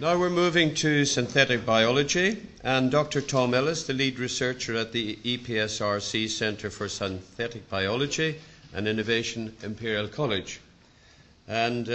Now we're moving to synthetic biology, and Dr. Tom Ellis, the lead researcher at the EPSRC Centre for Synthetic Biology and Innovation, Imperial College. And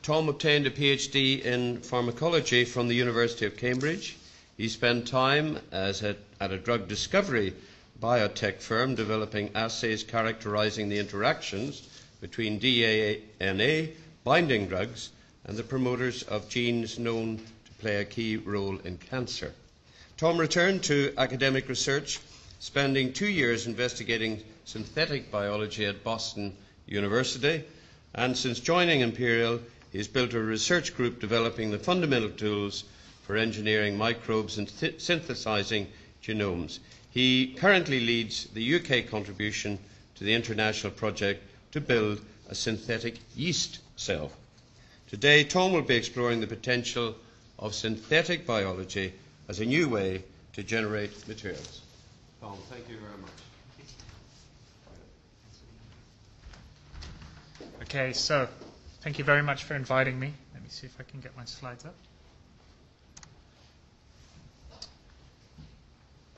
Tom obtained a PhD in pharmacology from the University of Cambridge. He spent time at a drug discovery biotech firm developing assays characterizing the interactions between DNA binding drugs and the promoters of genes known to play a key role in cancer. Tom returned to academic research, spending 2 years investigating synthetic biology at Boston University, and since joining Imperial, he's built a research group developing the fundamental tools for engineering microbes and synthesizing genomes. He currently leads the UK contribution to the international project to build a synthetic yeast cell. Today, Tom will be exploring the potential of synthetic biology as a new way to generate materials. Tom, thank you very much. Okay, so thank you very much for inviting me. Let me see if I can get my slides up.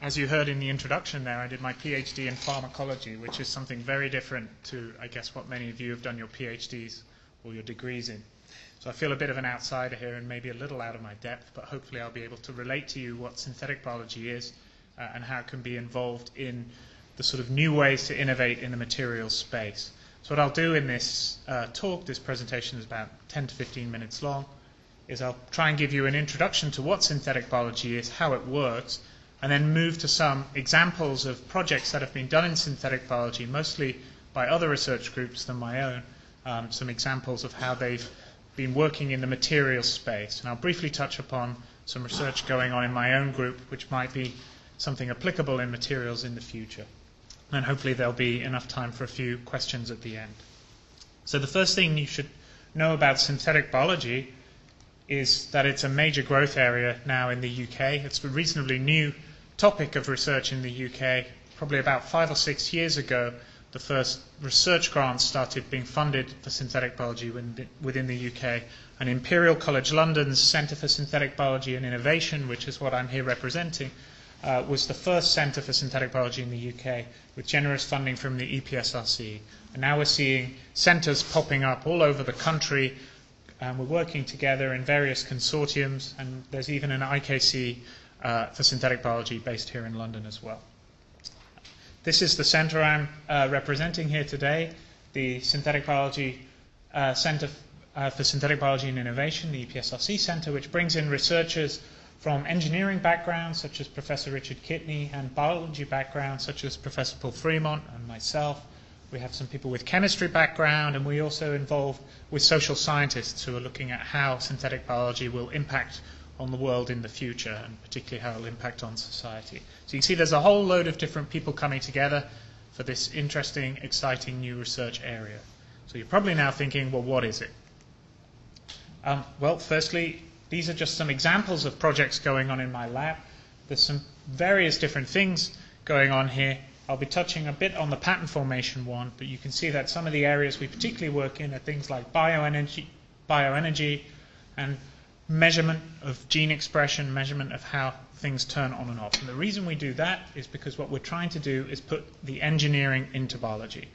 As you heard in the introduction there, I did my PhD in pharmacology, which is something very different to, I guess, what many of you have done your PhDs or your degrees in. So I feel a bit of an outsider here and maybe a little out of my depth, but hopefully I'll be able to relate to you what synthetic biology is and how it can be involved in the sort of new ways to innovate in the materials space. So what I'll do in this talk, this presentation is about 10 to 15 minutes long, is I'll try and give you an introduction to what synthetic biology is, how it works, and then move to some examples of projects that have been done in synthetic biology, mostly by other research groups than my own, some examples of how they've been working in the materials space. And I'll briefly touch upon some research going on in my own group, which might be something applicable in materials in the future. And hopefully there'll be enough time for a few questions at the end. So the first thing you should know about synthetic biology is that it's a major growth area now in the UK. It's a reasonably new topic of research in the UK. Probably about 5 or 6 years ago, the first research grants started being funded for synthetic biology within the UK. And Imperial College London's Centre for Synthetic Biology and Innovation, which is what I'm here representing, was the first centre for synthetic biology in the UK, with generous funding from the EPSRC. And now we're seeing centres popping up all over the country, and we're working together in various consortiums, and there's even an IKC for synthetic biology based here in London as well. This is the centre I'm representing here today, the Synthetic Biology Centre for Synthetic Biology and Innovation, the EPSRC Centre, which brings in researchers from engineering backgrounds, such as Professor Richard Kitney, and biology backgrounds, such as Professor Paul Fremont and myself. We have some people with chemistry background, and we also involve with social scientists who are looking at how synthetic biology will impact on the world in the future, and particularly how it will impact on society. So you can see there's a whole load of different people coming together for this interesting, exciting new research area. So you're probably now thinking, well, what is it? Well, firstly, these are just some examples of projects going on in my lab. There's some various different things going on here. I'll be touching a bit on the pattern formation one, but you can see that some of the areas we particularly work in are things like bioenergy and measurement of gene expression, measurement of how things turn on and off. And the reason we do that is because what we're trying to do is put the engineering into biology.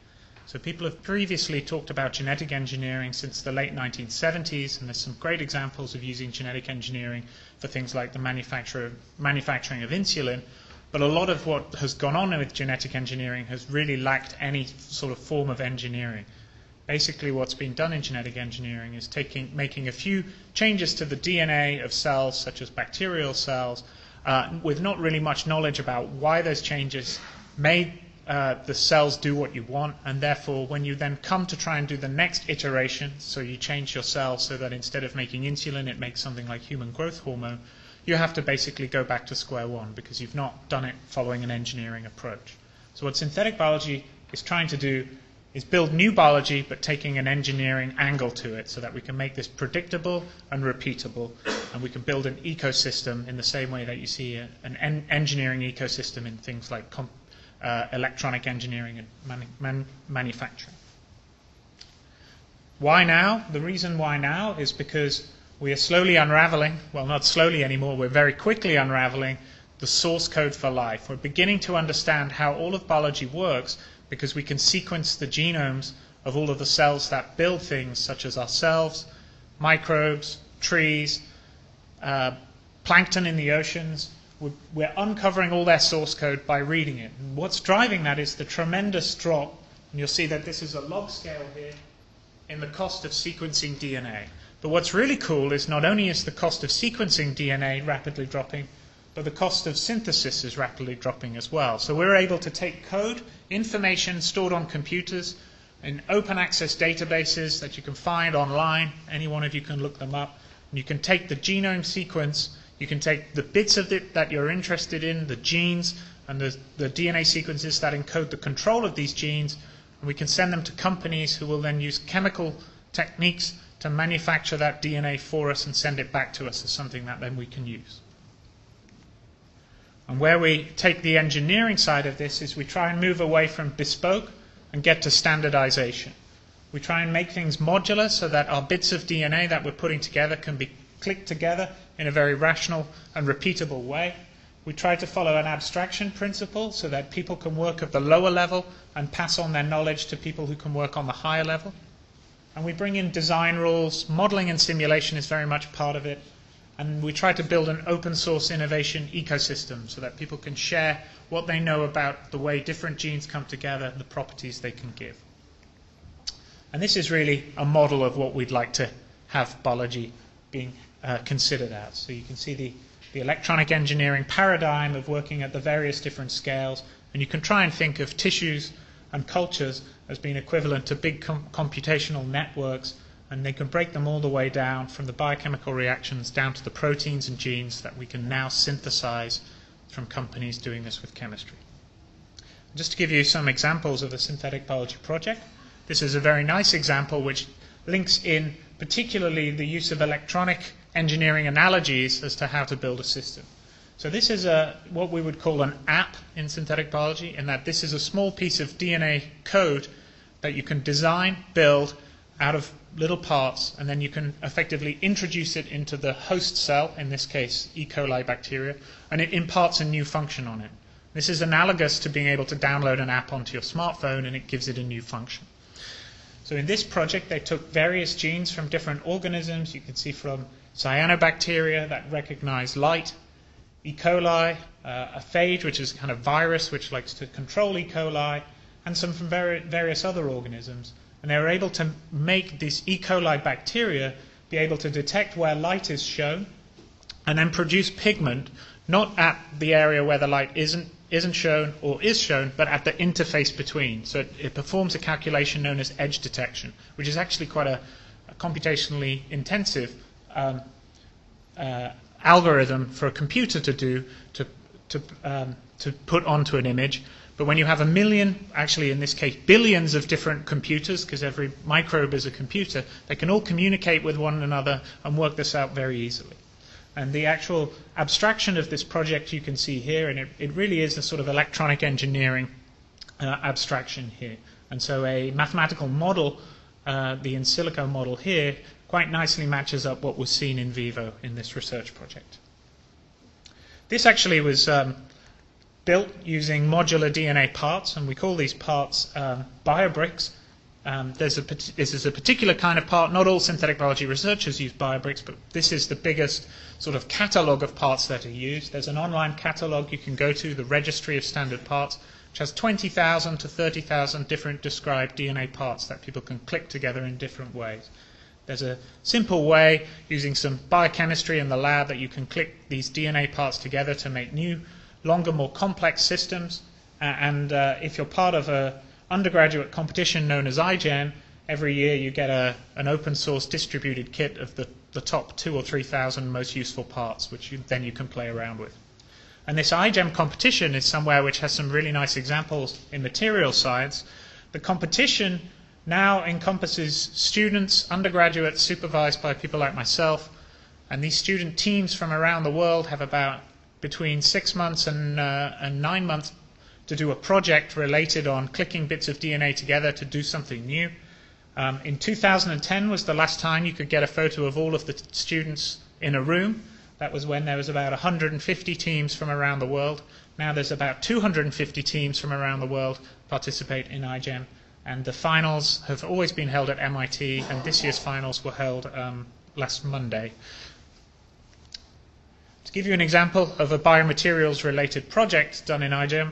So people have previously talked about genetic engineering since the late 1970s, and there's some great examples of using genetic engineering for things like the manufacturing of insulin. But a lot of what has gone on with genetic engineering has really lacked any sort of form of engineering. Basically, what's been done in genetic engineering is making a few changes to the DNA of cells, such as bacterial cells, with not really much knowledge about why those changes made the cells do what you want, and therefore when you then come to try and do the next iteration, so you change your cell so that instead of making insulin it makes something like human growth hormone, you have to basically go back to square one because you've not done it following an engineering approach. So what synthetic biology is trying to do is build new biology but taking an engineering angle to it so that we can make this predictable and repeatable, and we can build an ecosystem in the same way that you see an engineering ecosystem in things like electronic engineering and manufacturing. Why now? The reason why now is because we are slowly unraveling, well, not slowly anymore, we're very quickly unraveling the source code for life. We're beginning to understand how all of biology works because we can sequence the genomes of all of the cells that build things such as ourselves, microbes, trees, plankton in the oceans. We're uncovering all their source code by reading it. And what's driving that is the tremendous drop, and you'll see that this is a log scale here, in the cost of sequencing DNA. But what's really cool is not only is the cost of sequencing DNA rapidly dropping, but the cost of synthesis is rapidly dropping as well. So we're able to take code, information stored on computers, in open access databases that you can find online. Any one of you can look them up. And you can take the genome sequence, you can take the bits of it that you're interested in, the genes, and the DNA sequences that encode the control of these genes, and we can send them to companies who will then use chemical techniques to manufacture that DNA for us and send it back to us as something that then we can use. And where we take the engineering side of this is we try and move away from bespoke and get to standardization. We try and make things modular so that our bits of DNA that we're putting together can be clicked together in a very rational and repeatable way. We try to follow an abstraction principle so that people can work at the lower level and pass on their knowledge to people who can work on the higher level. And we bring in design rules. Modeling and simulation is very much part of it. And we try to build an open source innovation ecosystem so that people can share what they know about the way different genes come together and the properties they can give. And this is really a model of what we'd like to have biology being considered as. So you can see the electronic engineering paradigm of working at the various different scales, and you can try and think of tissues and cultures as being equivalent to big computational networks, and they can break them all the way down from the biochemical reactions down to the proteins and genes that we can now synthesize from companies doing this with chemistry. Just to give you some examples of a synthetic biology project, this is a very nice example which links in particularly the use of electronic engineering analogies as to how to build a system. So this is what we would call an app in synthetic biology, in that this is a small piece of DNA code that you can design, build out of little parts, and then you can effectively introduce it into the host cell, in this case E. coli bacteria, and it imparts a new function on it. This is analogous to being able to download an app onto your smartphone and it gives it a new function. So in this project they took various genes from different organisms. You can see from cyanobacteria that recognize light, E. coli, a phage, which is a kind of virus which likes to control E. coli, and some from various other organisms. And they were able to make this E. coli bacteria be able to detect where light is shown and then produce pigment, not at the area where the light isn't shown or is shown, but at the interface between. So it performs a calculation known as edge detection, which is actually quite a computationally intensive algorithm for a computer to do to put onto an image. But when you have a million, actually in this case billions of different computers, because every microbe is a computer, they can all communicate with one another and work this out very easily. And the actual abstraction of this project you can see here, and it really is a sort of electronic engineering abstraction here. And so a mathematical model, the in silico model here, quite nicely matches up what was seen in vivo in this research project. This actually was built using modular DNA parts, and we call these parts biobricks. This is a particular kind of part. Not all synthetic biology researchers use biobricks, but this is the biggest sort of catalogue of parts that are used. There's an online catalogue you can go to, the Registry of Standard Parts, which has 20,000 to 30,000 different described DNA parts that people can click together in different ways. There's a simple way, using some biochemistry in the lab, that you can click these DNA parts together to make new, longer, more complex systems. And if you're part of an undergraduate competition known as iGEM, every year you get an open source distributed kit of the top 2,000 or 3,000 most useful parts, which then you can play around with. And this iGEM competition is somewhere which has some really nice examples in material science. The competition now encompasses students, undergraduates supervised by people like myself, and these student teams from around the world have about between 6 months and 9 months to do a project related on clicking bits of DNA together to do something new. In 2010 was the last time you could get a photo of all of the students in a room. That was when there was about 150 teams from around the world. Now there's about 250 teams from around the world participate in iGEM. And the finals have always been held at MIT, and this year's finals were held last Monday. To give you an example of a biomaterials-related project done in iGEM,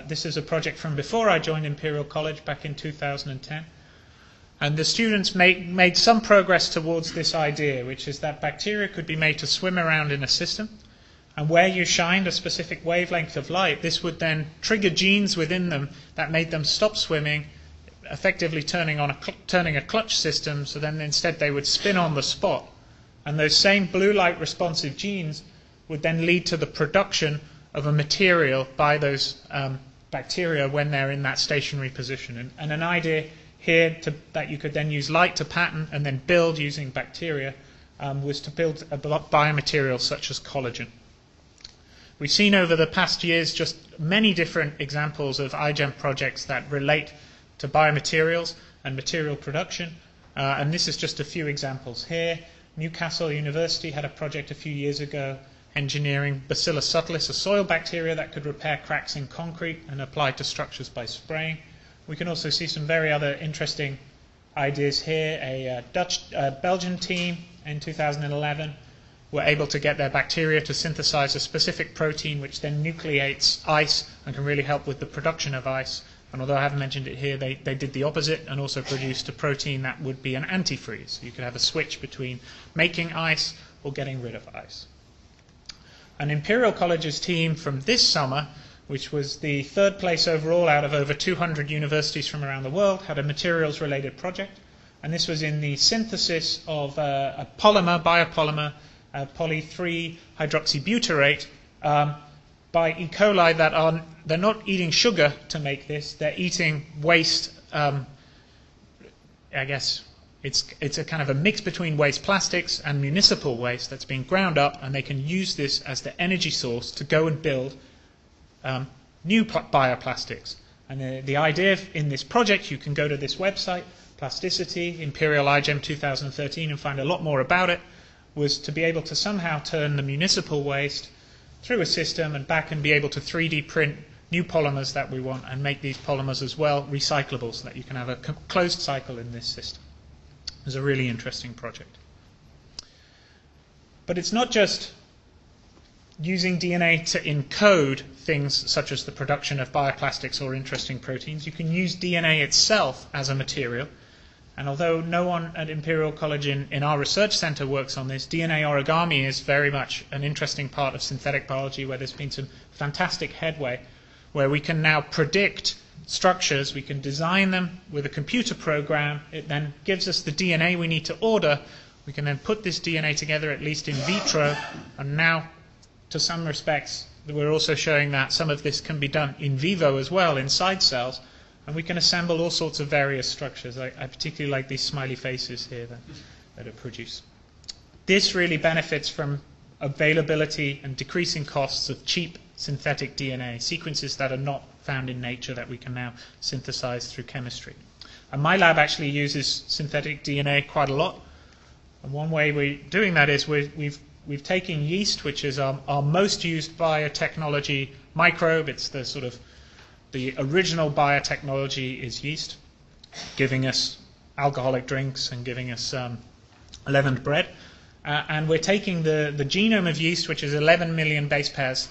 this is a project from before I joined Imperial College back in 2010. And the students made some progress towards this idea, which is that bacteria could be made to swim around in a system. And where you shined a specific wavelength of light, this would then trigger genes within them that made them stop swimming, effectively turning a clutch system, so then instead they would spin on the spot. And those same blue light responsive genes would then lead to the production of a material by those bacteria when they're in that stationary position. And an idea here that you could then use light to pattern and then build using bacteria was to build a biomaterial such as collagen. We've seen over the past years just many different examples of iGEM projects that relate to biomaterials and material production, and this is just a few examples here. Newcastle University had a project a few years ago engineering Bacillus subtilis, a soil bacteria that could repair cracks in concrete and apply to structures by spraying. We can also see some very other interesting ideas here. A Belgian team in 2011 were able to get their bacteria to synthesize a specific protein which then nucleates ice and can really help with the production of ice. And although I haven't mentioned it here, they did the opposite and also produced a protein that would be an antifreeze. You could have a switch between making ice or getting rid of ice. An Imperial College's team from this summer, which was the third place overall out of over 200 universities from around the world, had a materials-related project. And this was in the synthesis of a biopolymer, poly-3-hydroxybutyrate, by E. coli that they're not eating sugar to make this, they're eating waste. I guess it's a kind of a mix between waste plastics and municipal waste that's been ground up, and they can use this as the energy source to go and build new bioplastics. And the idea in this project, you can go to this website, Plasticity, Imperial iGEM 2013, and find a lot more about it, was to be able to somehow turn the municipal waste through a system and back and be able to 3D print new polymers that we want and make these polymers as well recyclable so that you can have a closed cycle in this system. It was a really interesting project. But it's not just using DNA to encode things such as the production of bioplastics or interesting proteins. You can use DNA itself as a material. And although no one at Imperial College in our research center works on this, DNA origami is very much an interesting part of synthetic biology where there's been some fantastic headway, where we can now predict structures, we can design them with a computer program. It then gives us the DNA we need to order. We can then put this DNA together, at least in vitro, and now, to some respects, we're also showing that some of this can be done in vivo as well, inside cells, and we can assemble all sorts of various structures. I particularly like these smiley faces here that are produced. This really benefits from availability and decreasing costs of cheap synthetic DNA, sequences that are not found in nature that we can now synthesize through chemistry. And my lab actually uses synthetic DNA quite a lot. And one way we're doing that is we've taken yeast, which is our most used biotechnology microbe. It's the sort of the original biotechnology is yeast, giving us alcoholic drinks and giving us leavened bread. And we're taking the genome of yeast, which is 11 million base pairs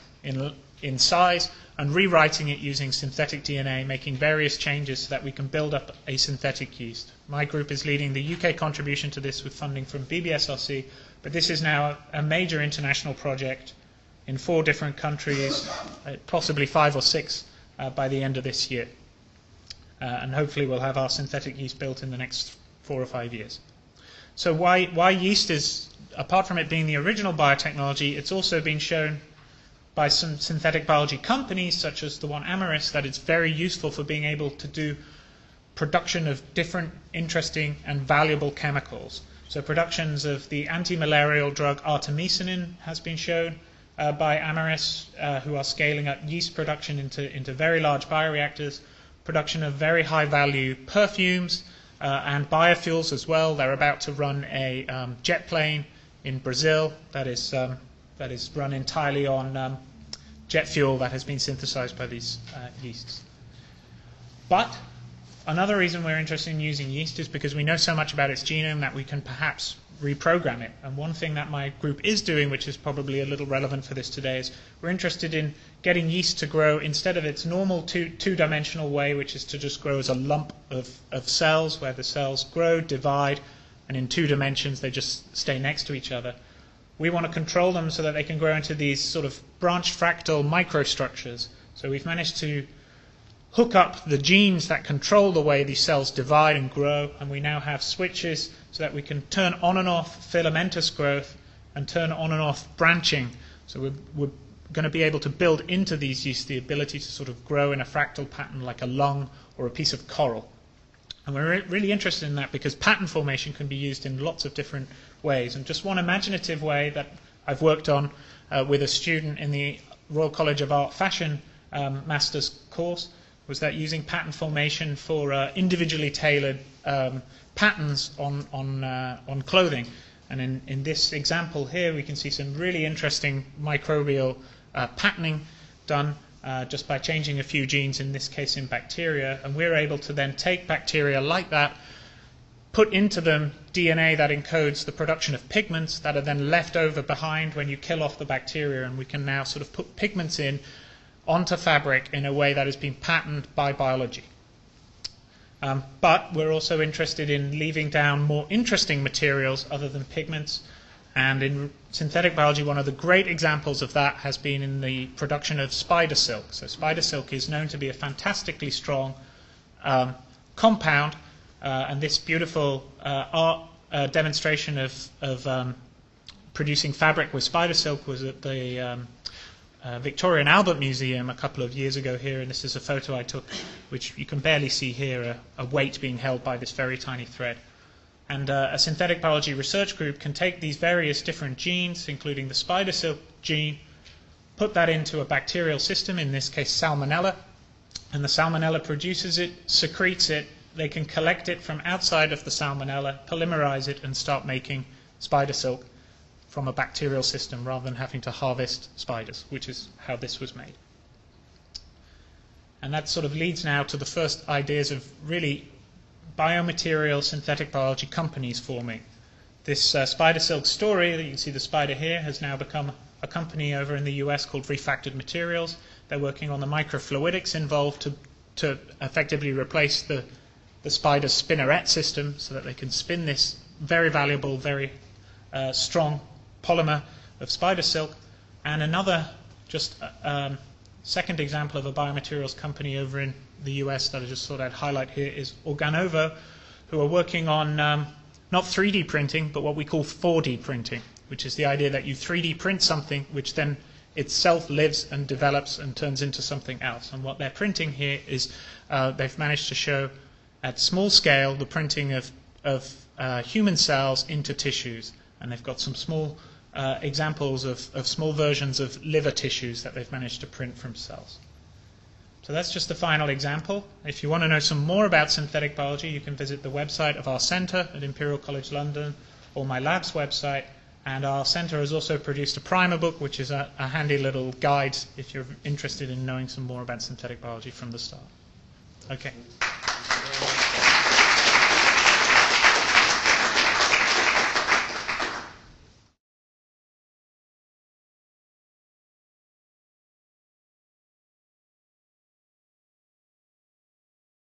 in size, and rewriting it using synthetic DNA, making various changes so that we can build up a synthetic yeast. My group is leading the UK contribution to this with funding from BBSRC, but this is now a major international project in 4 different countries, possibly 5 or 6 by the end of this year. And hopefully we'll have our synthetic yeast built in the next 4 or 5 years. So why yeast is, apart from it being the original biotechnology, it's also been shown by some synthetic biology companies, such as the one Amaris, that it's very useful for being able to do production of different interesting and valuable chemicals. So productions of the anti-malarial drug artemisinin has been shown by Amaris, who are scaling up yeast production into very large bioreactors, production of very high-value perfumes, and biofuels as well. They're about to run a jet plane in Brazil that is run entirely on jet fuel that has been synthesized by these yeasts. But another reason we're interested in using yeast is because we know so much about its genome that we can perhaps reprogram it. And one thing that my group is doing, which is probably a little relevant for this today, is we're interested in getting yeast to grow instead of its normal two-dimensional way, which is to just grow as a lump of cells, where the cells grow, divide, and in 2 dimensions they just stay next to each other. We want to control them so that they can grow into these sort of branched fractal microstructures. So we've managed to hook up the genes that control the way these cells divide and grow, and we now have switches so that we can turn on and off filamentous growth and turn on and off branching. So we're going to be able to build into these yeasts the ability to sort of grow in a fractal pattern like a lung or a piece of coral. And we're really interested in that because pattern formation can be used in lots of different ways. And just one imaginative way that I've worked on with a student in the Royal College of Art Fashion master's course was that using pattern formation for individually tailored patterns on clothing. And in this example here, we can see some really interesting microbial patterning done just by changing a few genes, in this case in bacteria. And we're able to then take bacteria like that, put into them DNA that encodes the production of pigments that are then left over behind when you kill off the bacteria. And we can now sort of put pigments onto fabric in a way that has been patterned by biology. But we're also interested in leaving down more interesting materials other than pigments. And in synthetic biology, one of the great examples of that has been in the production of spider silk. So spider silk is known to be a fantastically strong compound. And this beautiful art demonstration of producing fabric with spider silk was at the Victoria and Albert Museum a couple of years ago here, and this is a photo I took, which you can barely see here, a weight being held by this very tiny thread. And a synthetic biology research group can take these various different genes, including the spider silk gene, put that into a bacterial system, in this case salmonella, and the salmonella produces it, secretes it. They can collect it from outside of the salmonella, polymerize it, and start making spider silk from a bacterial system rather than having to harvest spiders, which is how this was made. And that sort of leads now to the first ideas of really biomaterial synthetic biology companies forming. This spider silk story, that you can see the spider here, has now become a company over in the US called Refactored Materials. They're working on the microfluidics involved to effectively replace the spider's spinneret system so that they can spin this very valuable, very strong polymer of spider silk. And another second example of a biomaterials company over in the US that I just thought I'd highlight here is Organovo, who are working on not 3D printing, but what we call 4D printing, which is the idea that you 3D print something which then itself lives and develops and turns into something else. And what they're printing here is they've managed to show at small scale the printing of human cells into tissues. And they've got some small examples of small versions of liver tissues that they've managed to print from cells. So that's just the final example. If you want to know some more about synthetic biology, you can visit the website of our centre at Imperial College London or my lab's website. And our centre has also produced a primer book, which is a handy little guide if you're interested in knowing some more about synthetic biology from the start. Okay.